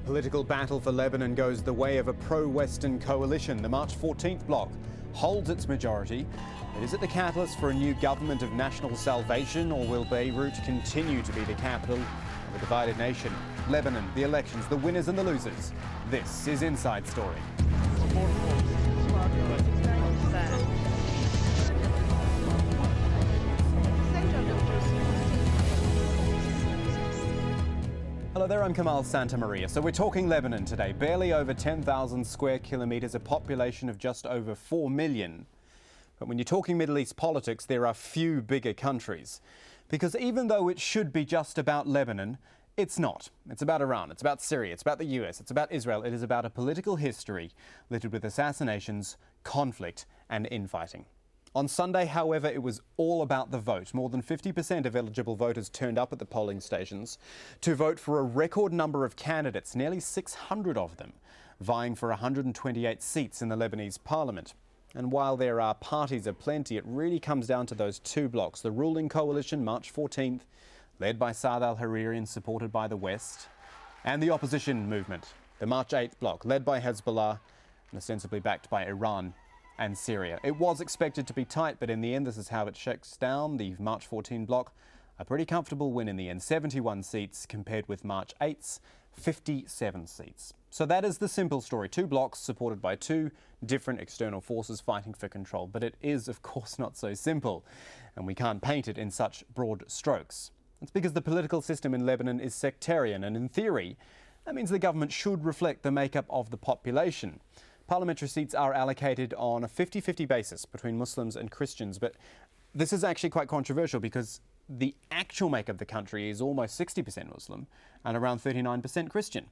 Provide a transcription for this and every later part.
Political battle for Lebanon goes the way of a pro-Western coalition. The March 14th bloc holds its majority. But is it the catalyst for a new government of national salvation, or will Beirut continue to be the capital of a divided nation? Lebanon, the elections, the winners and the losers. This is Inside Story. Hello there, I'm Kamal Santamaria. So we're talking Lebanon today. Barely over 10,000 square kilometres, a population of just over 4 million. But when you're talking Middle East politics, there are few bigger countries. Because even though it should be just about Lebanon, it's not. It's about Iran, it's about Syria, it's about the US, it's about Israel. It is about a political history littered with assassinations, conflict and infighting. On Sunday, however, it was all about the vote. More than 50% of eligible voters turned up at the polling stations to vote for a record number of candidates, nearly 600 of them, vying for 128 seats in the Lebanese parliament. And while there are parties aplenty, it really comes down to those two blocs. The ruling coalition, March 14th, led by Saad al-Hariri and supported by the West, and the opposition movement, the March 8th bloc, led by Hezbollah and ostensibly backed by Iran and Syria. It was expected to be tight, but in the end, this is how it shakes down. The March 14 bloc, a pretty comfortable win in the end, 71 seats compared with March 8's 57 seats. So that is the simple story. Two blocs supported by two different external forces fighting for control. But it is, of course, not so simple, and we can't paint it in such broad strokes. It's because the political system in Lebanon is sectarian, and in theory, that means the government should reflect the makeup of the population. Parliamentary seats are allocated on a 50-50 basis between Muslims and Christians, but this is actually quite controversial because the actual makeup of the country is almost 60% Muslim and around 39% Christian.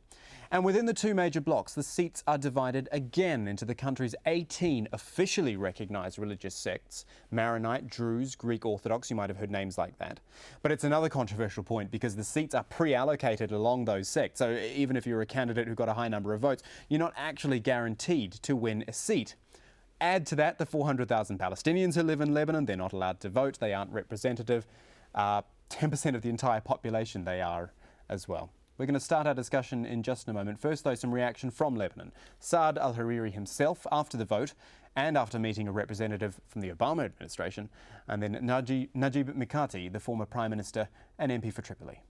And within the two major blocs, the seats are divided again into the country's 18 officially recognised religious sects: Maronite, Druze, Greek Orthodox. You might have heard names like that. But it's another controversial point because the seats are pre-allocated along those sects. So even if you're a candidate who got a high number of votes, you're not actually guaranteed to win a seat. Add to that the 400,000 Palestinians who live in Lebanon. They're not allowed to vote. They aren't representative. 10% of the entire population they are as well. We're going to start our discussion in just a moment. First, though, some reaction from Lebanon. Saad al-Hariri himself after the vote and after meeting a representative from the Obama administration, and then Najib Mikati, the former Prime Minister and MP for Tripoli.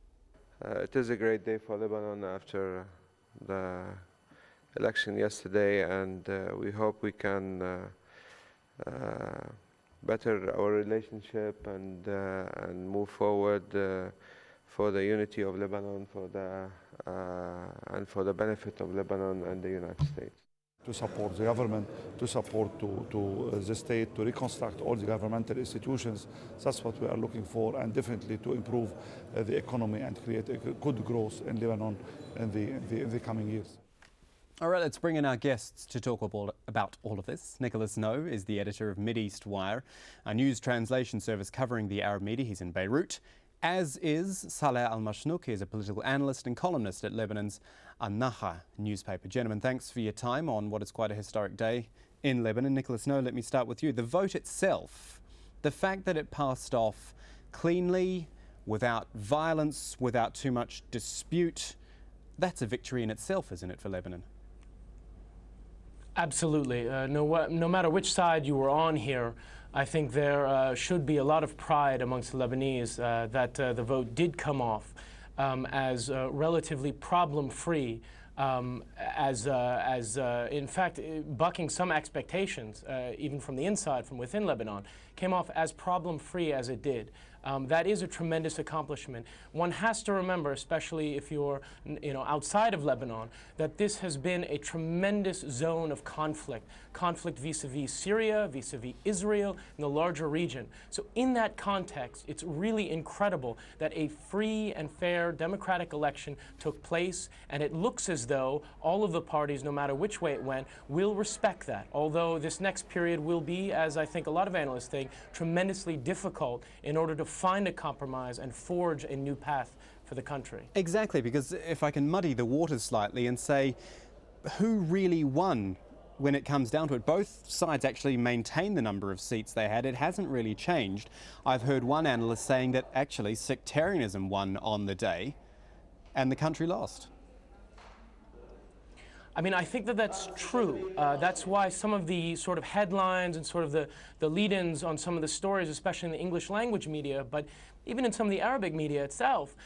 It is a great day for Lebanon after the election yesterday, and we hope we can better our relationship and move forward for the unity of Lebanon, and for the benefit of Lebanon and the United States. To support the government, to support the state, to reconstruct all the governmental institutions. That's what we are looking for, and definitely to improve the economy and create a good growth in Lebanon in the coming years. All right, let's bring in our guests to talk about all of this. Nicholas No is the editor of Mideast Wire, a news translation service covering the Arab media. He's in Beirut, as is Saleh Al-Mashnouk. He is a political analyst and columnist at Lebanon's An-Naha newspaper. Gentlemen, thanks for your time on what is quite a historic day in Lebanon. Nicholas No, let me start with you. The vote itself, the fact that it passed off cleanly, without violence, without too much dispute, that's a victory in itself, isn't it, for Lebanon? Absolutely. No matter which side you were on here, I think there should be a lot of pride amongst the Lebanese that the vote did come off as relatively problem-free, in fact, bucking some expectations, even from the inside, from within Lebanon, came off as problem-free as it did. That is a tremendous accomplishment. One has to remember, especially if you're outside of Lebanon, that this has been a tremendous zone of conflict vis-a-vis Syria, vis-a-vis Israel, and the larger region. So in that context, it's really incredible that a free and fair democratic election took place, and it looks as though all of the parties, no matter which way it went, will respect that. Although this next period will be, as I think a lot of analysts think, tremendously difficult in order to find a compromise and forge a new path for the country. Exactly, because if I can muddy the waters slightly and say who really won when it comes down to it, both sides actually maintain the number of seats they had. It hasn't really changed. I've heard one analyst saying that actually sectarianism won on the day and the country lost. I mean, I think that that's true. That's why some of the sort of headlines and sort of the lead-ins on some of the stories, especially in the English language media, but even in some of the Arabic media itself,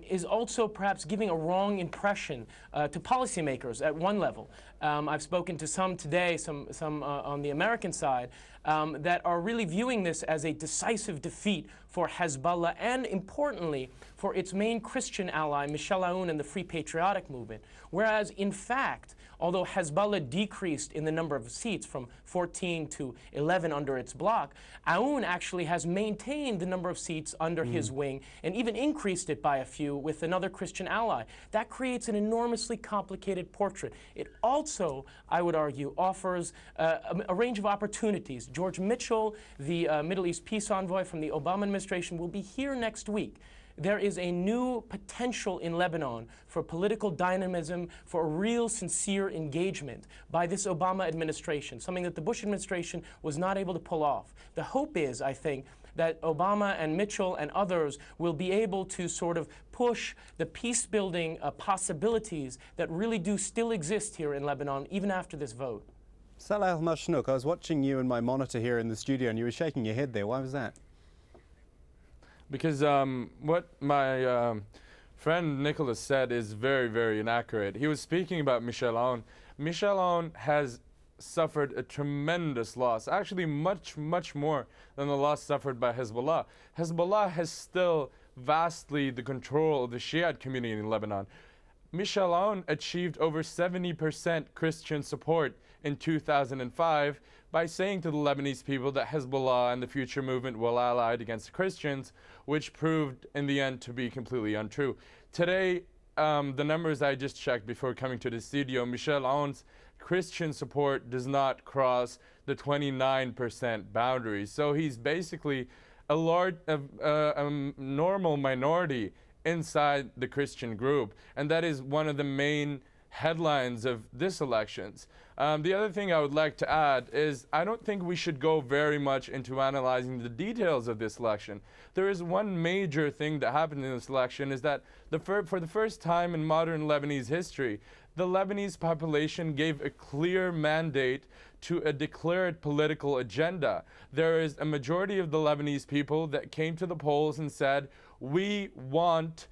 is also perhaps giving a wrong impression to policymakers at one level. I've spoken to some today, some on the American side, that are really viewing this as a decisive defeat for Hezbollah and, importantly, for its main Christian ally, Michel Aoun and the Free Patriotic Movement. Whereas, in fact, although Hezbollah decreased in the number of seats from 14 to 11 under its bloc, Aoun actually has maintained the number of seats under his wing and even increased it by a few with another Christian ally. That creates an enormously complicated portrait. It also, I would argue, offers a range of opportunities. George Mitchell, the Middle East peace envoy from the Obama administration, will be here next week. There is a new potential in Lebanon for political dynamism, for a real sincere engagement by this Obama administration, something that the Bush administration was not able to pull off. The hope is, I think, that Obama and Mitchell and others will be able to sort of push the peace-building possibilities that really do still exist here in Lebanon, even after this vote. Salah Al-Mashnouk, I was watching you in my monitor here in the studio and you were shaking your head there. Why was that? Because what my friend Nicholas said is very, very inaccurate. He was speaking about Michel Aoun. Michel Aoun has suffered a tremendous loss, actually much, much more than the loss suffered by Hezbollah. Hezbollah has still vastly the control of the Shiite community in Lebanon. Michel Aoun achieved over 70% Christian support in 2005 by saying to the Lebanese people that Hezbollah and the future movement were allied against Christians, which proved in the end to be completely untrue. Today, the numbers I just checked before coming to the studio, Michel Aoun's Christian support does not cross the 29% boundary. So he's basically a large, normal minority inside the Christian group. And that is one of the main headlines of this elections. The other thing I would like to add is I don't think we should go very much into analyzing the details of this election. There is one major thing that happened in this election is that for the first time in modern Lebanese history, the Lebanese population gave a clear mandate to a declared political agenda. There is a majority of the Lebanese people that came to the polls and said, we want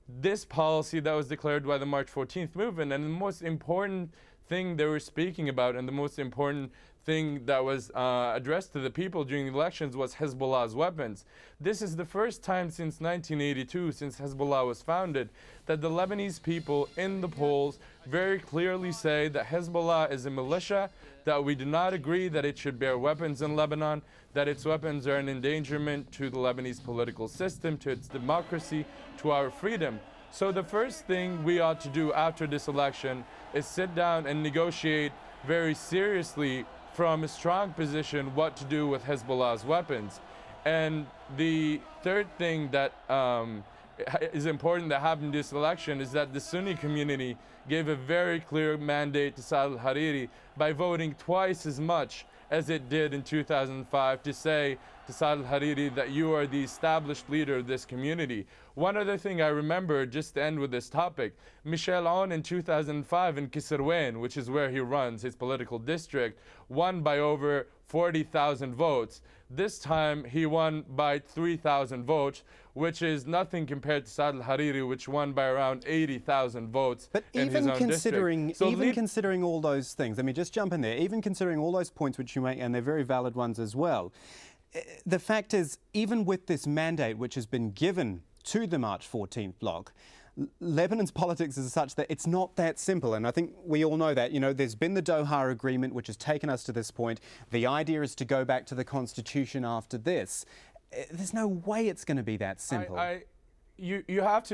this policy that was declared by the March 14th movement. And the most important thing they were speaking about and the most important thing that was addressed to the people during the elections was Hezbollah's weapons. This is the first time since 1982, since Hezbollah was founded, that the Lebanese people in the polls very clearly say that Hezbollah is a militia, that we do not agree that it should bear weapons in Lebanon, that its weapons are an endangerment to the Lebanese political system, to its democracy, to our freedom. So the first thing we ought to do after this election is sit down and negotiate very seriously from a strong position what to do with Hezbollah's weapons. And the third thing that is important that happened in this election is that the Sunni community gave a very clear mandate to Saad al-Hariri by voting twice as much as it did in 2005 to say to Saad al-Hariri that you are the established leader of this community. One other thing I remember, just to end with this topic, Michel Aoun in 2005 in Kisrwain, which is where he runs his political district, won by over 40,000 votes. This time he won by 3,000 votes, which is nothing compared to Saad al-Hariri, which won by around 80,000 votes in his own district. So even considering all those things, let me just jump in there, even considering all those points which you make, and they're very valid ones as well, the fact is, even with this mandate which has been given to the March 14th bloc, Lebanon's politics is such that it's not that simple, and I think we all know that. You know, there's been the Doha Agreement, which has taken us to this point. The idea is to go back to the constitution after this. There's no way it's going to be that simple. You have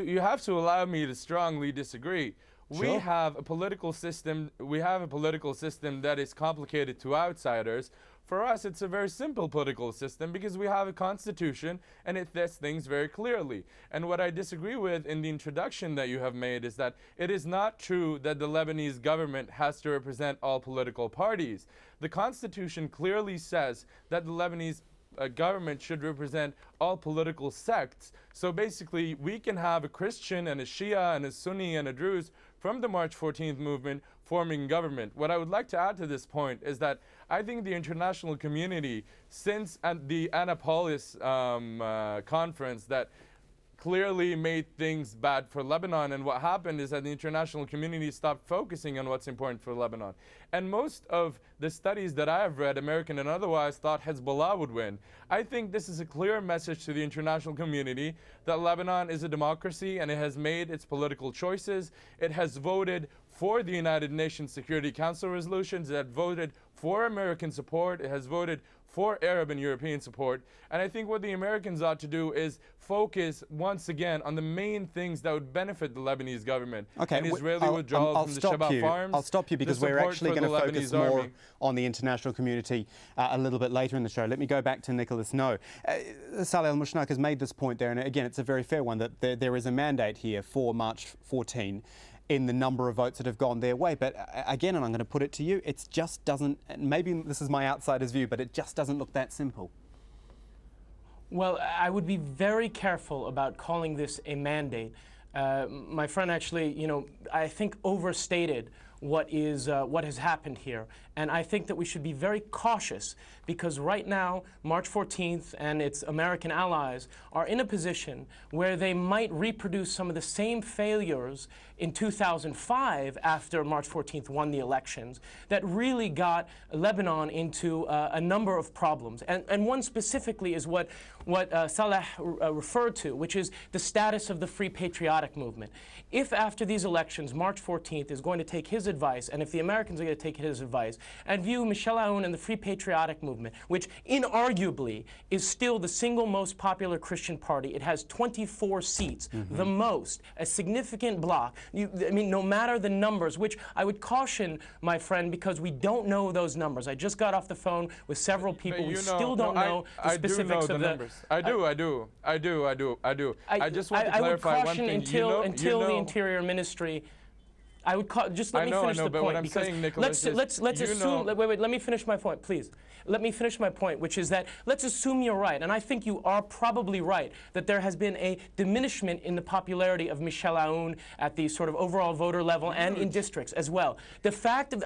to allow me to strongly disagree. Sure. We have a political system. We have a political system that is complicated to outsiders. For us, it's a very simple political system because we have a constitution and it sets things very clearly. And what I disagree with in the introduction that you have made is that it is not true that the Lebanese government has to represent all political parties. The constitution clearly says that the Lebanese government should represent all political sects. So basically, we can have a Christian and a Shia and a Sunni and a Druze from the March 14th movement forming government. What I would like to add to this point is that I think the international community, since the Annapolis conference that clearly made things bad for Lebanon, and what happened is that the international community stopped focusing on what's important for Lebanon. And most of the studies that I have read, American and otherwise, thought Hezbollah would win. I think this is a clear message to the international community that Lebanon is a democracy and it has made its political choices. It has voted for the United Nations Security Council resolutions. It has voted for American support. It has voted for Arab and European support. And I think what the Americans ought to do is focus once again on the main things that would benefit the Lebanese government. Okay, an Israeli withdrawal from the Shebaa farms. I'll stop you because we're actually going to focus more on the international community a little bit later in the show. Let me go back to Nicholas No. Saleh Al-Mushnak has made this point there, and again, it's a very fair one, that there is a mandate here for March 14 in the number of votes that have gone their way. But again, and I'm going to put it to you, it just doesn't, maybe this is my outsider's view, but it just doesn't look that simple. Well, I would be very careful about calling this a mandate. My friend actually, I think overstated what has happened here. And I think that we should be very cautious because right now, March 14th and its American allies are in a position where they might reproduce some of the same failures in 2005 after March 14th won the elections that really got Lebanon into a number of problems. And one specifically is what Saleh referred to, which is the status of the Free Patriotic Movement. If after these elections, March 14th is going to take his advice, and if the Americans are going to take his advice, and view Michel Aoun and the Free Patriotic Movement, which inarguably is still the single most popular Christian party. It has 24 seats, the most, a significant bloc. I mean, no matter the numbers, which I would caution, my friend, because we don't know those numbers. I just got off the phone with several people who still don't know the specifics of the numbers. I do. I just want to clarify one thing. Until the Interior Ministry, I would call, just let me finish the point. But what I'm saying, Nicholas, let's assume. Wait, let me finish my point, please. Let me finish my point, which is that let's assume you're right, and I think you are probably right, that there has been a diminishment in the popularity of Michel Aoun at the sort of overall voter level and in districts as well. The fact of,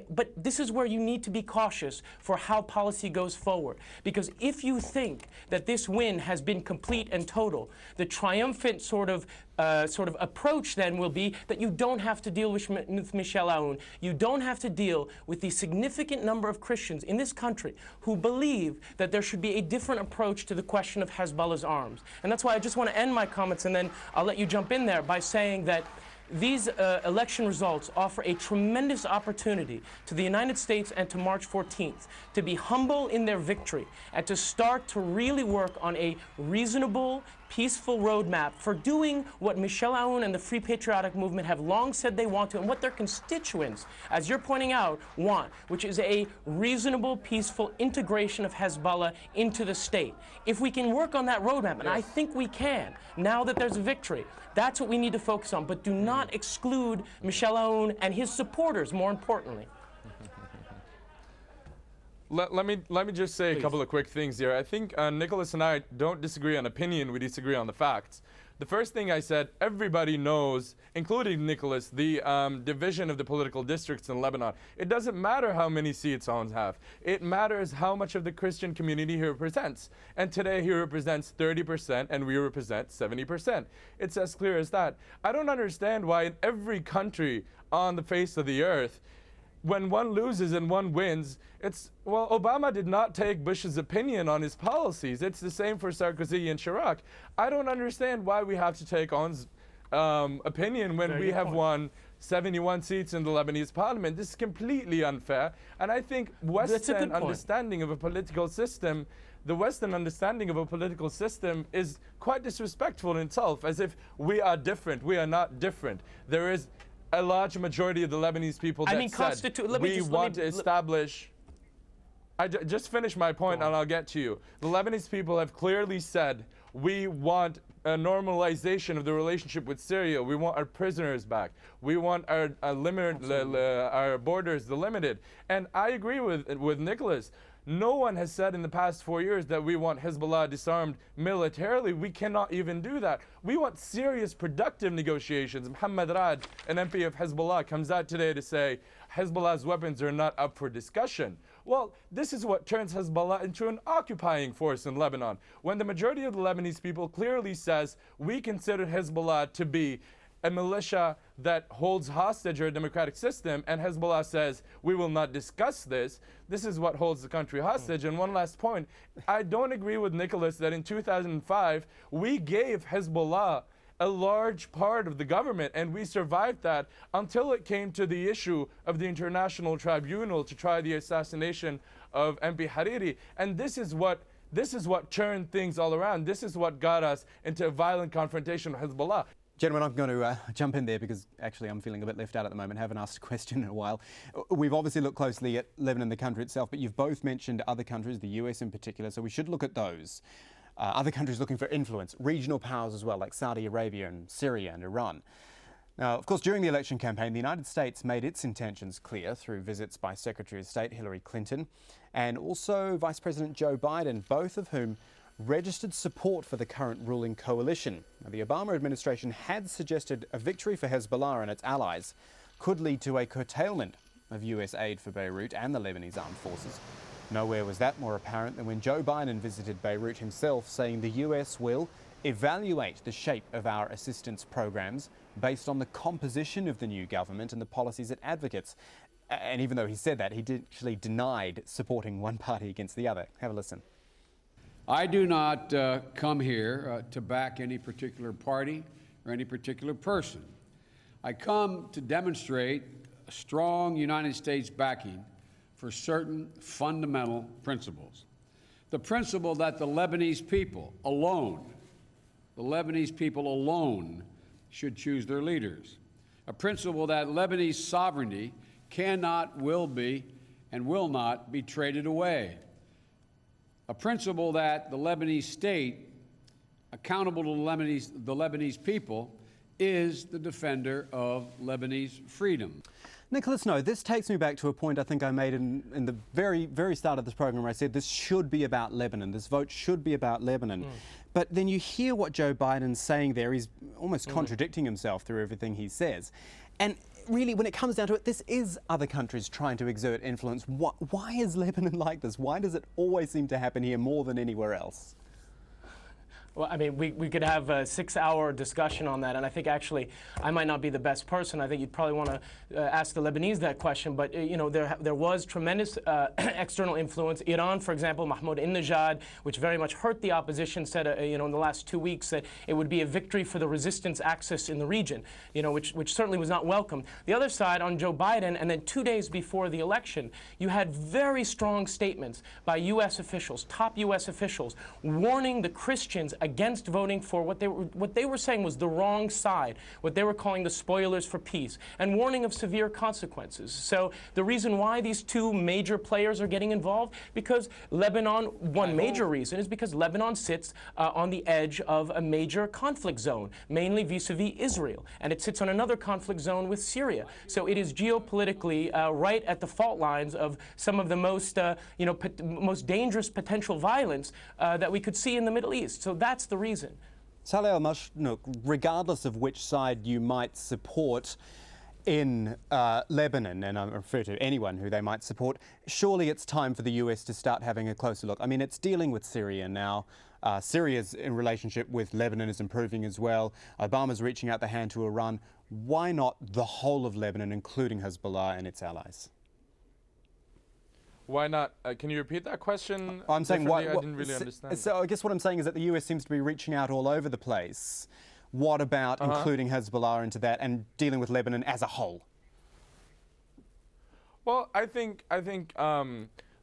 but this is where you need to be cautious for how policy goes forward, because if you think that this win has been complete and total, the triumphant sort of approach then will be that you don't have to deal with Michel Aoun. You don't have to deal with the significant number of Christians in this country who believe that there should be a different approach to the question of Hezbollah's arms. And that's why I just want to end my comments, and then I'll let you jump in there by saying that these election results offer a tremendous opportunity to the United States and to March 14th to be humble in their victory and to start to really work on a reasonable, peaceful roadmap for doing what Michel Aoun and the Free Patriotic Movement have long said they want to, and what their constituents, as you're pointing out, want, which is a reasonable, peaceful integration of Hezbollah into the state. If we can work on that roadmap, and I think we can, now that there's a victory, that's what we need to focus on. But do not exclude Michel Aoun and his supporters, more importantly. Let me just say a couple of quick things here. I think Nicholas and I don't disagree on opinion, we disagree on the facts. The first thing I said, everybody knows, including Nicholas, the division of the political districts in Lebanon. It doesn't matter how many seats Aoun have. It matters how much of the Christian community he represents. And today he represents 30% and we represent 70%. It's as clear as that. I don't understand why in every country on the face of the earth, when one loses and one wins, it's, well, Obama did not take Bush's opinion on his policies. It's the same for Sarkozy and Chirac. I don't understand why we have to take Aoun's opinion when we have won 71 seats in the Lebanese parliament. This is completely unfair. And I think Western understanding of a political system, the Western understanding of a political system is quite disrespectful in itself, as if we are different. We are not different. There is a large majority of the Lebanese people that said we want to establish. Just finish my point and I'll get to you. The Lebanese people have clearly said we want a normalization of the relationship with Syria. We want our prisoners back. We want our borders delimited. And I agree with Nicholas. No one has said in the past 4 years that we want Hezbollah disarmed militarily. We cannot even do that. We want serious, productive negotiations. Mohammed Rad, an MP of Hezbollah, comes out today to say Hezbollah's weapons are not up for discussion. Well, this is what turns Hezbollah into an occupying force in Lebanon. When the majority of the Lebanese people clearly says we consider Hezbollah to be a militia that holds hostage our democratic system, and Hezbollah says we will not discuss this. This is what holds the country hostage. And one last point, I don't agree with Nicholas that in 2005 we gave Hezbollah a large part of the government, and we survived that until it came to the issue of the International Tribunal to try the assassination of MP Hariri. And this is what turned things all around. This is what got us into a violent confrontation with Hezbollah. Gentlemen, I'm going to jump in there because actually I'm feeling a bit left out at the moment. Haven't asked a question in a while. We've obviously looked closely at Lebanon, the country itself, but you've both mentioned other countries, the US in particular, so we should look at those. Other countries looking for influence, regional powers as well, like Saudi Arabia and Syria and Iran. Now, of course, during the election campaign, the United States made its intentions clear through visits by Secretary of State Hillary Clinton and also Vice President Joe Biden, both of whom registered support for the current ruling coalition. Now, the Obama administration had suggested a victory for Hezbollah and its allies could lead to a curtailment of US aid for Beirut and the Lebanese armed forces. Nowhere was that more apparent than when Joe Biden visited Beirut himself, saying the US will evaluate the shape of our assistance programs based on the composition of the new government and the policies it advocates. And even though he said that, he actually denied supporting one party against the other. Have a listen. I do not come here to back any particular party or any particular person. I come to demonstrate a strong United States backing for certain fundamental principles. The principle that the Lebanese people alone should choose their leaders. A principle that Lebanese sovereignty cannot, will be, and will not be traded away. A principle that the Lebanese state, accountable to the Lebanese people, is the defender of Lebanese freedom. Nicholas, no, this takes me back to a point I think I made in the very, very start of this program where I said this should be about Lebanon. This vote should be about Lebanon. But then you hear what Joe Biden's saying there. He's almost contradicting himself through everything he says. And really, when it comes down to it, this is other countries trying to exert influence. Why is Lebanon like this? Why does it always seem to happen here more than anywhere else? Well, I mean, we could have a 6-hour discussion on that, and I think actually I might not be the best person. I think you'd probably want to ask the Lebanese that question. But you know, there was tremendous external influence. Iran, for example, Mahmoud-Najad, which very much hurt the opposition, said you know, in the last 2 weeks that it would be a victory for the resistance axis in the region. You know, which certainly was not welcome. The other side on Joe Biden, and then 2 days before the election, you had very strong statements by U.S. officials, top U.S. officials, warning the Christians against voting for what they were saying was the wrong side, what they were calling the spoilers for peace, and warning of severe consequences. So the reason why these two major players are getting involved, because Lebanon, one major reason is because Lebanon sits on the edge of a major conflict zone, mainly vis-a-vis Israel, and it sits on another conflict zone with Syria. So it is geopolitically right at the fault lines of some of the most, you know, most dangerous potential violence that we could see in the Middle East. So that's the reason. Saleh Al-Mashnuk, regardless of which side you might support in Lebanon, and I refer to anyone who they might support, surely it's time for the US to start having a closer look. I mean, it's dealing with Syria now. Syria's in relationship with Lebanon is improving as well. Obama's reaching out the hand to Iran. Why not the whole of Lebanon, including Hezbollah and its allies? Why not? Can you repeat that question? I'm saying why. I didn't really understand. So I guess what I'm saying is that the US seems to be reaching out all over the place. What about including Hezbollah into that and dealing with Lebanon as a whole? Well, I think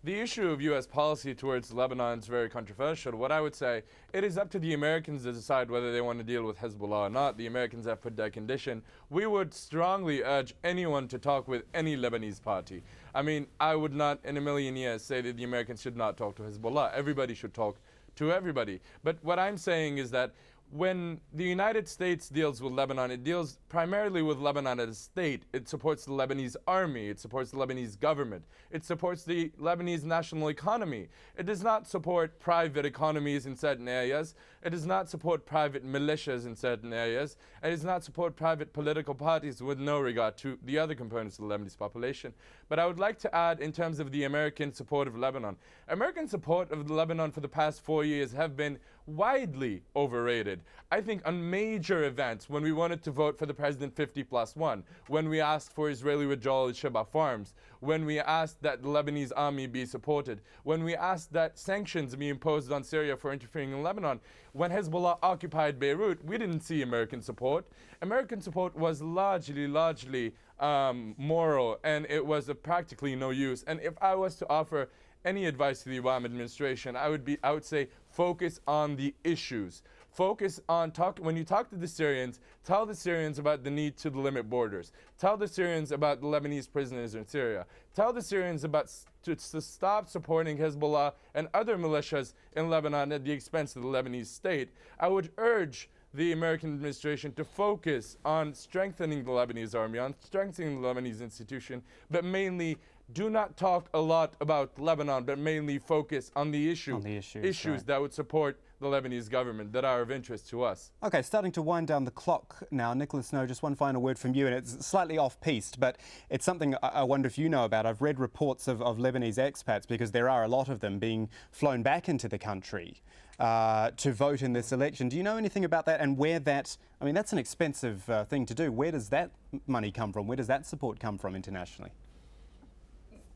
the issue of U.S. policy towards Lebanon is very controversial. What I would say, it is up to the Americans to decide whether they want to deal with Hezbollah or not. The Americans have put that condition. We would strongly urge anyone to talk with any Lebanese party. I mean, I would not in a million years say that the Americans should not talk to Hezbollah. Everybody should talk to everybody. But what I'm saying is that when the United States deals with Lebanon, it deals primarily with Lebanon as a state. It supports the Lebanese army. It supports the Lebanese government. It supports the Lebanese national economy. It does not support private economies in certain areas. It does not support private militias in certain areas. It does not support private political parties with no regard to the other components of the Lebanese population. But I would like to add, in terms of the American support of Lebanon, American support of Lebanon for the past 4 years have been widely overrated. I think on major events, when we wanted to vote for the President 50+1, when we asked for Israeli withdrawal of Sheba Farms, when we asked that the Lebanese army be supported, when we asked that sanctions be imposed on Syria for interfering in Lebanon, when Hezbollah occupied Beirut, we didn't see American support. American support was largely moral, and it was of practically no use. And if I was to offer any advice to the Obama administration, I would say focus on the issues. Focus on when you talk to the Syrians, tell the Syrians about the need to limit borders. Tell the Syrians about the Lebanese prisoners in Syria. Tell the Syrians about to stop supporting Hezbollah and other militias in Lebanon at the expense of the Lebanese state. I would urge the American administration to focus on strengthening the Lebanese army, on strengthening the Lebanese institution, but mainly do not talk a lot about Lebanon, but mainly focus on the issues right, that would support the Lebanese government that are of interest to us. Okay, starting to wind down the clock now. Nicholas Snow, just one final word from you, and it's slightly off-piste, but it's something I wonder if you know about. I've read reports of Lebanese expats, because there are a lot of them, being flown back into the country to vote in this election. Do you know anything about that, and where that, I mean, that's an expensive thing to do. Where does that money come from? Where does that support come from internationally?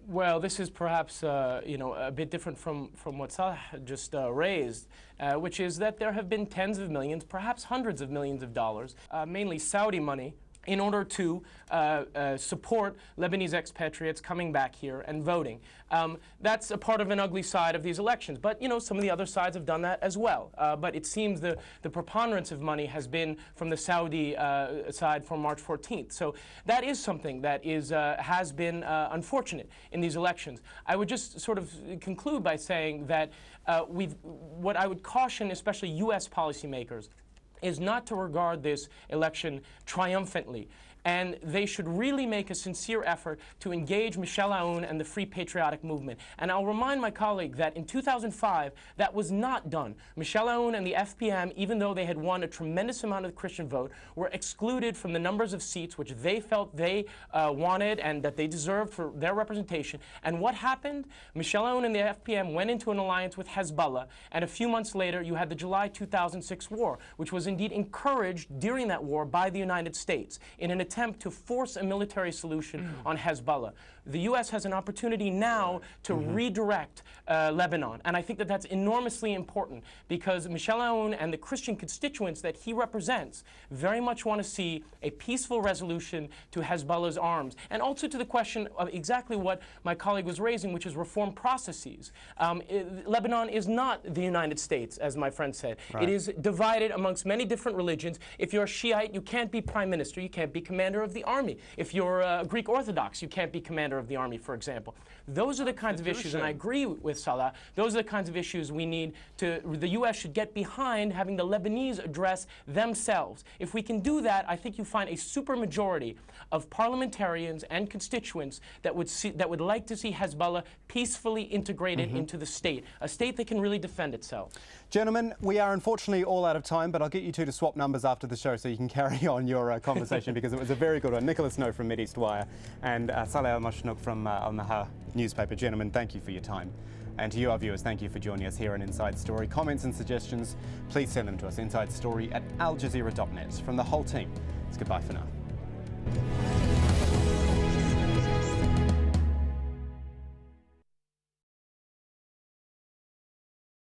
Well, this is perhaps a bit different from what Salah just raised, which is that there have been tens of millions, perhaps hundreds of millions of dollars, mainly Saudi money, in order to support Lebanese expatriates coming back here and voting. That's a part of an ugly side of these elections. But, you know, some of the other sides have done that as well. But it seems the preponderance of money has been from the Saudi side for March 14th. So that is something that has been unfortunate in these elections. I would just sort of conclude by saying that what I would caution, especially U.S. policymakers, is not to regard this election triumphantly. And they should really make a sincere effort to engage Michel Aoun and the Free Patriotic Movement. And I'll remind my colleague that in 2005, that was not done. Michel Aoun and the FPM, even though they had won a tremendous amount of the Christian vote, were excluded from the numbers of seats which they felt they wanted and that they deserved for their representation. And what happened? Michel Aoun and the FPM went into an alliance with Hezbollah, and a few months later, you had the July 2006 war, which was indeed encouraged during that war by the United States in an attempt to force a military solution on Hezbollah. The U.S. has an opportunity now to redirect Lebanon, and I think that that's enormously important, because Michel Aoun and the Christian constituents that he represents very much want to see a peaceful resolution to Hezbollah's arms, and also to the question of exactly what my colleague was raising, which is reform processes. Lebanon is not the United States, as my friend said. Right. It is divided amongst many different religions. If you're a Shiite, you can't be prime minister, you can't be commander of the army. If you're Greek Orthodox, you can't be commander of the army, for example. Those are the kinds of issues, and I agree with Salah, those are the kinds of issues we need to, the U.S. should get behind having the Lebanese address themselves. If we can do that, I think you find a supermajority of parliamentarians and constituents that would like to see Hezbollah peacefully integrated into the state, a state that can really defend itself. Gentlemen, we are unfortunately all out of time, but I'll get you two to swap numbers after the show so you can carry on your conversation, because it was a very good one. Nicholas Snow from Mideast Wire and Saleh Al-Mashnouk from Al-Nahar newspaper. Gentlemen, thank you for your time. And to you, our viewers, thank you for joining us here on Inside Story. Comments and suggestions, please send them to us, insidestory@aljazeera.net. From the whole team, it's goodbye for now.